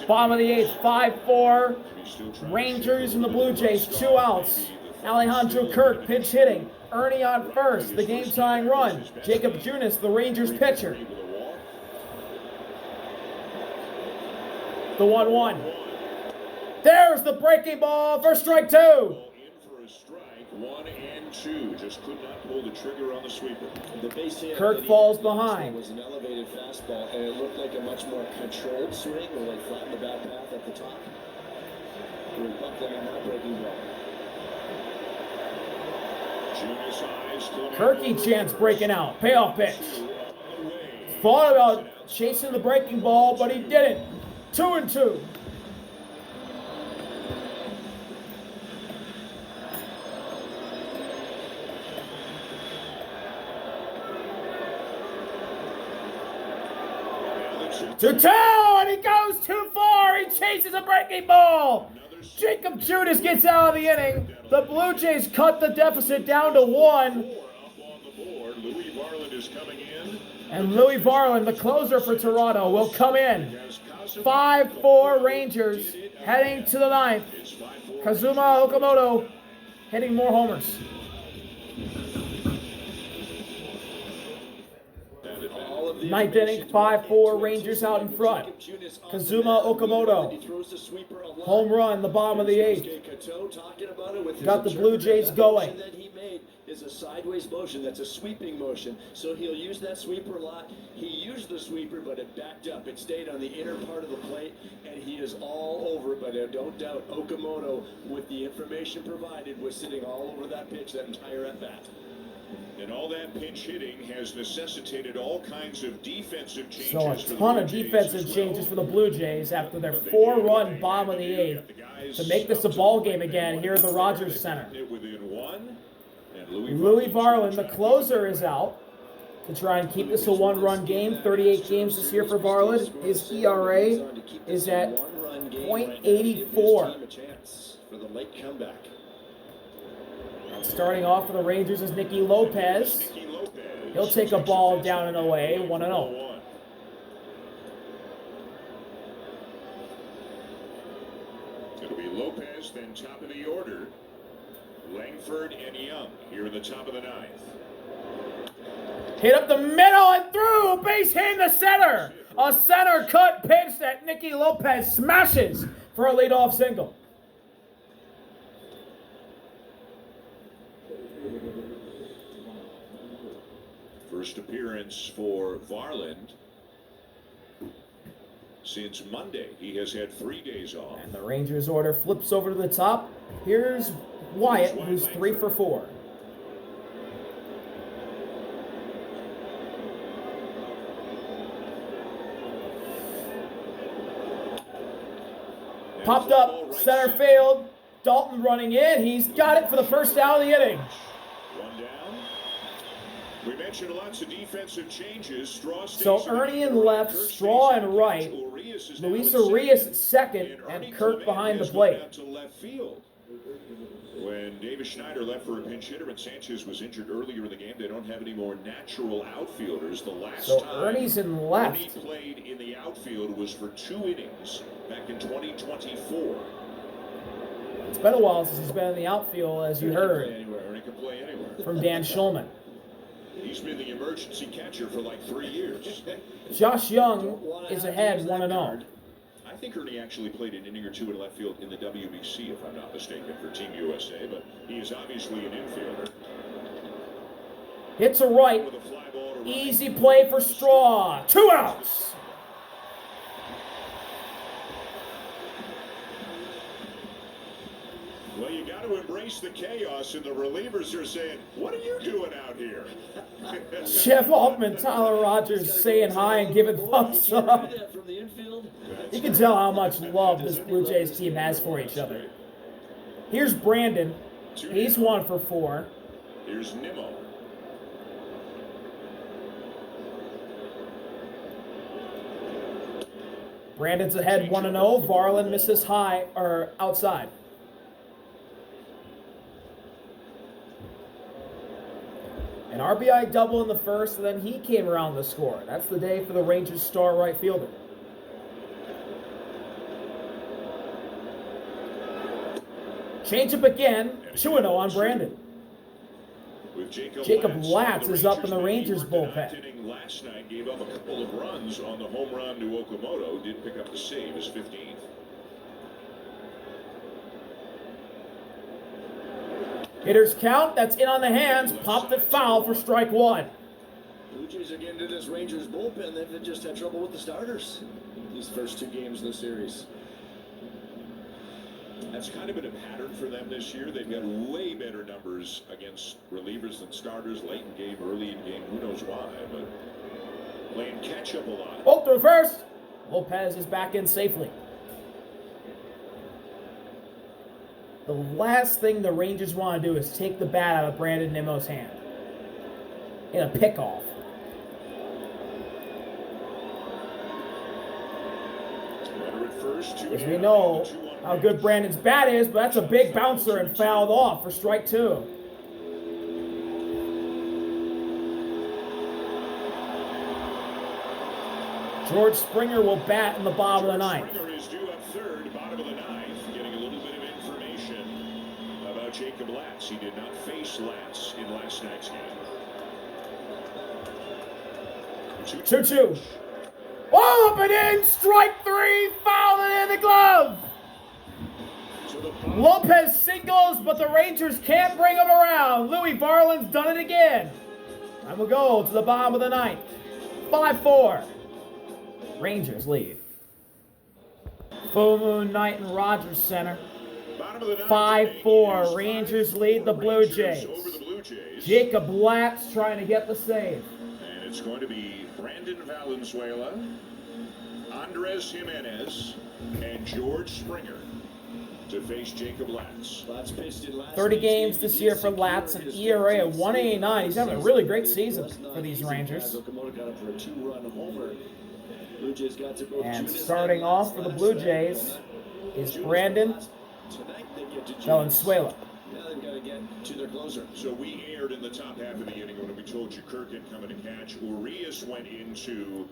Bottom of the eighth, 5-4. Rangers and the Blue Jays, 2 outs. Alejandro Kirk pinch hitting. Ernie on first, the game-tying run. Jacob Junis, the Rangers pitcher. The 1-1. There's the breaking ball for strike 2. In for a strike, 1 and 2. Just could not pull the trigger on the sweeper. The base hit Kirk falls behind. was an elevated fastball, and it looked like a much more controlled swing where they flattened the bat path at the top. We're buckling on that breaking ball. Kirky chance breaking out. Payoff pitch. Thought about chasing the breaking ball, but he didn't. 2-2. To 2, and he goes too far. He chases a breaking ball. Jacob Junis gets out of the inning. The Blue Jays cut the deficit down to 1. And Louis Varland, the closer for Toronto, will come in. 5-4 Rangers heading to the 9th. Kazuma Okamoto hitting more homers. Ninth inning, 5-4 Rangers out in front. Kazuma Okamoto, home run, the bottom of the 8th. Got the Blue Jays going. Is a sideways motion. That's a sweeping motion. So he'll use that sweeper a lot. He used the sweeper, but it backed up. It stayed on the inner part of the plate, and he is all over. But I don't doubt Okamoto, with the information provided, was sitting all over that pitch that entire at-bat. And all that pinch hitting has necessitated all kinds of defensive changes. So a ton of defensive changes for the Blue Jays after their 4-run bottom of the 8th to make this a ball game again here at the Rogers Center. Louis Varland, the closer, is out to try and keep this a 1-run game. 38 games this year for Varland. His ERA is at .84. Starting off for the Rangers is Nicky Lopez. He'll take a ball down and away, 1-0. It'll be Lopez, then top of the order. Langford and Young here in the top of the 9th. Hit up the middle and through. Base hit in the center. A center cut pitch that Nicky Lopez smashes for a leadoff single. First appearance for Varland since Monday. He has had 3 days off. And the Rangers order flips over to the top. Here's Wyatt, who's 3 for 4. Popped up, center field. Dalton running in. He's got it for the first out of the inning. One down. We mentioned lots of defensive changes. So Ernie in left, Straw in right. Luis Urias at second, and Kirk behind the plate. When Davis Schneider left for a pinch hitter and Sanchez was injured earlier in the game, they don't have any more natural outfielders. The last time Ernie's in left. Ernie played in the outfield was for 2 innings back in 2024. It's been a while since he's been in the outfield, as you heard Ernie can play anywhere. from Dan Schulman. He's been the emergency catcher for like 3 years. Josh Young is ahead 1-0. I think Ernie actually played an inning or 2 in left field in the WBC, if I'm not mistaken, for Team USA, but he is obviously an infielder. Hits a right. Easy play for Straw. 2 outs. Well, you got to embrace the chaos, and the relievers are saying, "What are you doing out here?" Jeff Altman, Tyler Rogers saying hi and giving thumbs up. You can tell how much love this Blue Jays team has for each other. Here's Brandon. He's 1 for 4. Here's Nimmo. Brandon's ahead 1-0. Varland misses high or outside. An RBI double in the first, and then he came around to score. That's the day for the Rangers' star right fielder. Change up again. 2-0 on Brandon. With Jacob Latz is up in the Rangers bullpen. bullpen. Last night gave up a couple of runs on the home run to Okamoto. Did pick up the save, his 15th. Hitters count. That's in on the hands. Popped it foul for strike one. Blue Jays are getting into this Rangers bullpen. They've just had trouble with the starters these first 2 games in the series. That's kind of been a pattern for them this year. They've got way better numbers against relievers than starters late in game, early in game. Who knows why, but playing catch up a lot. Oh, to reverse. Lopez is back in safely. The last thing the Rangers want to do is take the bat out of Brandon Nimmo's hand in a pickoff. Runner at first, As we know how good Brandon's bat is, but that's a big bouncer and fouled off for strike 2. George Springer will bat in the bottom of the ninth. Springer is due up third, bottom of the ninth, getting a little bit of information about Jacob Latz. He did not face Latz in last night's game. 2-2. Oh, up and in, strike 3, fouled it in the glove. Lopez singles, but the Rangers can't bring him around. Louis Varland's done it again. And we'll go to the bottom of the ninth. 5-4. Rangers lead. Full moon night in Rogers Center. 5-4. Rangers lead the Blue Jays. Jacob Latz trying to get the save. And it's going to be Brandon Valenzuela, Andres Jimenez, and George Springer to face Jacob Latz. 30 games this year for Latz, an ERA of 1.89. He's having a really great season for these Rangers. And starting off for the Blue Jays is Brandon Valenzuela. Now they've got to get to their closer. So we aired in the top half of the inning when we told you Kirk had coming to catch. Urias went into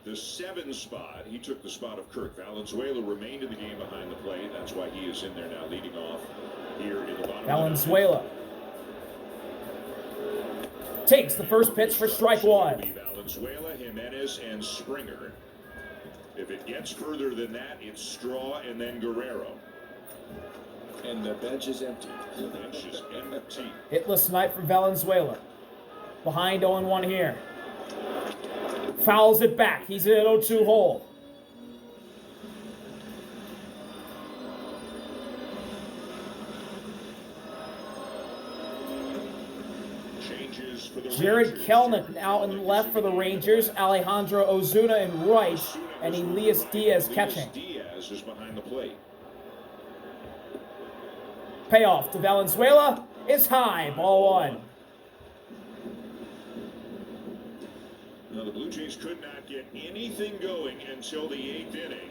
the 7 spot. He took the spot of Kirk. Valenzuela remained in the game behind the plate. That's why he is in there now, leading off here in the bottom. Valenzuela takes the first pitch for strike 1. Valenzuela, Jimenez, and Springer. If it gets further than that, it's Straw and then Guerrero. And the bench is empty. The bench is empty. Hitless night for Valenzuela. Behind 0-1 here. Fouls it back. He's in an 0-2 hole. Changes for the Jared Rangers. Kelnick out in left for the Rangers. Alejandro Ozuna in right. And Elias Diaz catching. Diaz is behind the plate. Payoff to Valenzuela is high. Ball 1. Now the Blue Jays could not get anything going until the 8th inning.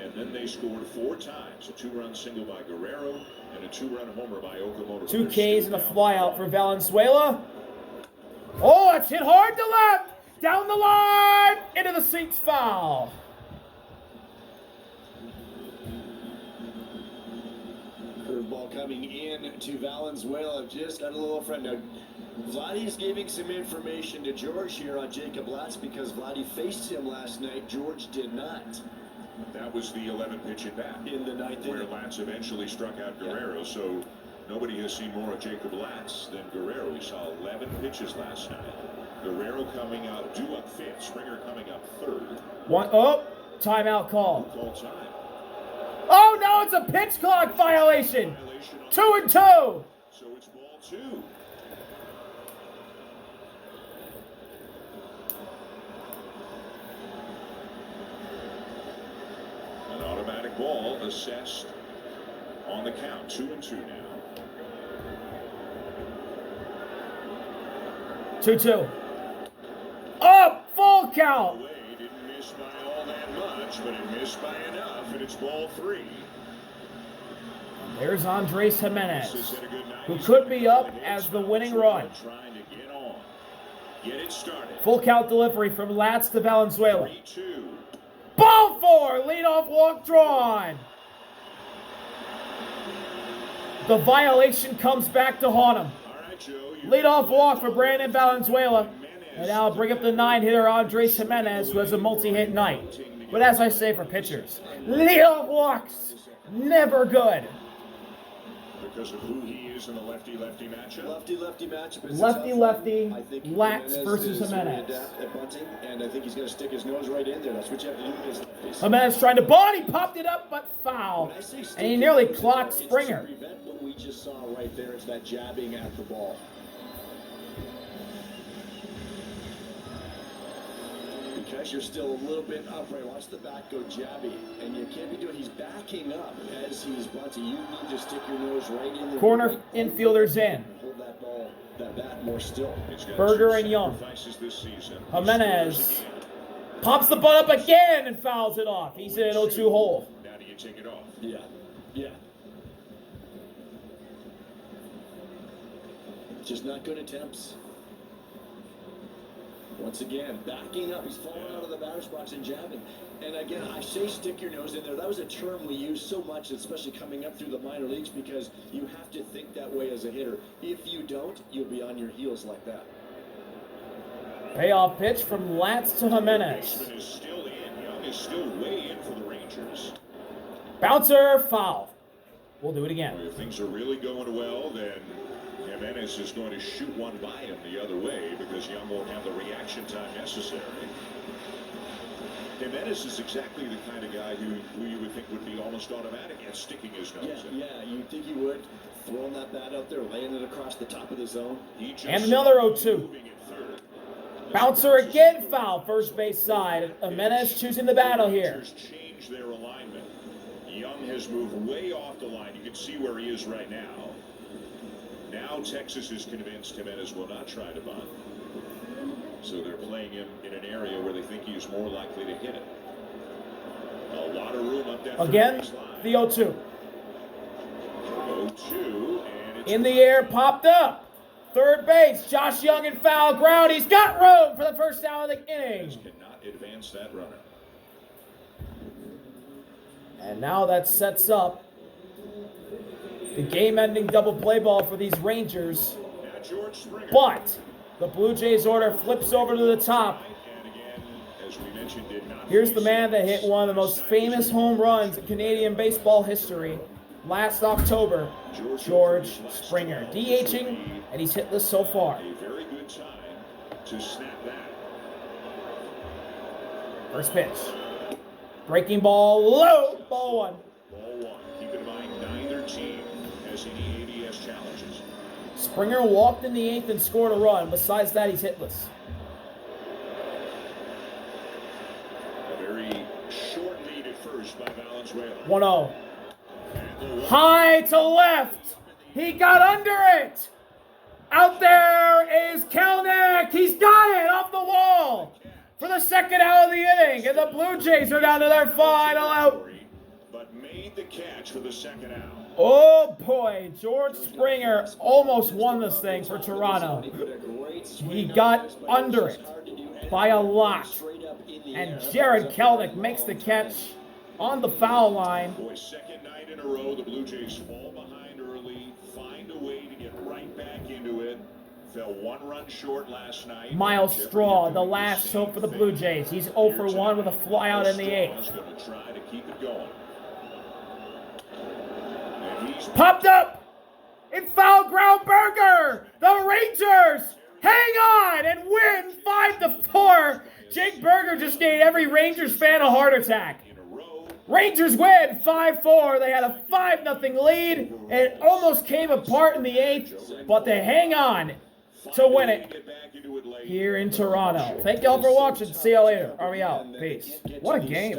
And then they scored 4 times. A 2-run single by Guerrero and a 2-run homer by Okamoto. 2 Ks and a flyout for Valenzuela. Oh, it's hit hard to left. Down the line. Into the seats, foul. Curveball coming in to Valenzuela. Just got a little friend. Now, Vladdy's giving some information to George here on Jacob Latz because Vladdy faced him last night. George did not. That was the 11th pitch at bat. In the 9th where inning. Latz eventually struck out Guerrero. So nobody has seen more of Jacob Latz than Guerrero. We saw 11 pitches last night. Guerrero coming out due up 5th. Springer coming up 3rd. Timeout call. Call time. Oh, no, it's a pitch clock violation. 2-2. So it's ball 2. An automatic ball assessed on the count. 2-2 now. 2-2. Up, full count. Away, didn't miss by all that much, but it missed by enough, and it's ball 3. There's Andres Jimenez, This has been a good night. who could be up as the winning run. Trying to get on. Get it started. Full count delivery from Latz to Valenzuela. 3-2. Ball 4, leadoff walk drawn. The violation comes back to haunt him. All right, Joe. Leadoff walk for Brandon Valenzuela. And now bring up the 9-hitter Andres Jimenez, who has a multi-hit night. But as I say for pitchers, leadoff walks, never good. Because of who he is in the lefty-lefty matchup. Lefty-lefty matchup. Lefty-lefty, I think Latz Jimenez versus is going to Jimenez. adapt at bunting, and I think he's going to stick his nose right in there. That's what you have to do against lefties. Jimenez trying to body, popped it up, but foul. When I say stick And he your nearly nose in clocked there, it's Springer. to prevent what we just saw right there. It's that jabbing at the ball. Because you're still a little bit upright. Watch the bat go jabby. And you can't be doing, he's backing up as he's bunting. You need to stick your nose right in there. Corner infielders in. Hold that ball, that bat more still. Berger and Young. This season. Jimenez pops the butt up again and fouls it off. He's in an 0-2 hole. Now do you take it off? Yeah, yeah. Just not good attempts. Once again, backing up. He's falling out of the batter's box and jabbing. And again, I say stick your nose in there. That was a term we use so much, especially coming up through the minor leagues, because you have to think that way as a hitter. If you don't, you'll be on your heels like that. Payoff pitch from Latz to Jimenez. Baseman is still in. Young is still way in for the Rangers. Bouncer, foul. We'll do it again. If things are really going well, then Jimenez is going to shoot one by him the other way because Young won't have the reaction time necessary. Jimenez is exactly the kind of guy who you would think would be almost automatic at sticking his nose in. Yeah, you'd think he would. Throwing that bat out there, laying it across the top of the zone. And another 0-2. Bouncer again, foul, first base side. Jimenez choosing the battle here. Change their alignment. Young has moved way off the line. You can see where he is right now. Now Texas is convinced Jimenez will not try to bunt. So they're playing him in an area where they think he is more likely to hit it. A lot of room up that again, first base line. the 0-2. 0-2, and it's in the air, popped up. Third base, Josh Young in foul ground. He's got room for the first out of the inning. cannot advance that runner. And now that sets up the game-ending double play ball for these Rangers. Now George Springer. But the Blue Jays order flips over to the top. And again, as we mentioned, did not Here's the man that hit one of the most famous home runs in Canadian baseball history last October, George Springer. DHing, and he's hitless so far. a very good time to snap that. First pitch. Breaking ball low, ball one. Ball one. Keep in mind, neither team has any ABS challenges. Springer walked in the 8th and scored a run. Besides that, he's hitless. A very short lead at first by Valenzuela. 1-0. And the High to left. He got under it. Out there is Kelenic. He's got it off the wall for the second out of the inning. And the Blue Jays are down to their final out. but made the catch for the second out. Oh boy, George Springer almost won this thing for Toronto. He got under it by a lot. And Jared Kelenic makes the catch on the foul line. Boy, second night in a row, the Blue Jays fall behind early, find a way to get right back into it. Fell one run short last night. Miles Straw, the last hope for the Blue Jays. He's 0 for 1 with a flyout in the 8th. Going to try to keep it going. And he's Popped up in foul ground Berger. The Rangers hang on and win 5-4. Jake Berger just gave every Rangers fan a heart attack. in a row. Rangers win 5-4. They had a 5-0 lead. And it almost came apart in the 8th, but they hang on to win it Get back into it late. here in Toronto. Thank y'all for watching. See y'all later. Are we out? Peace. What a game.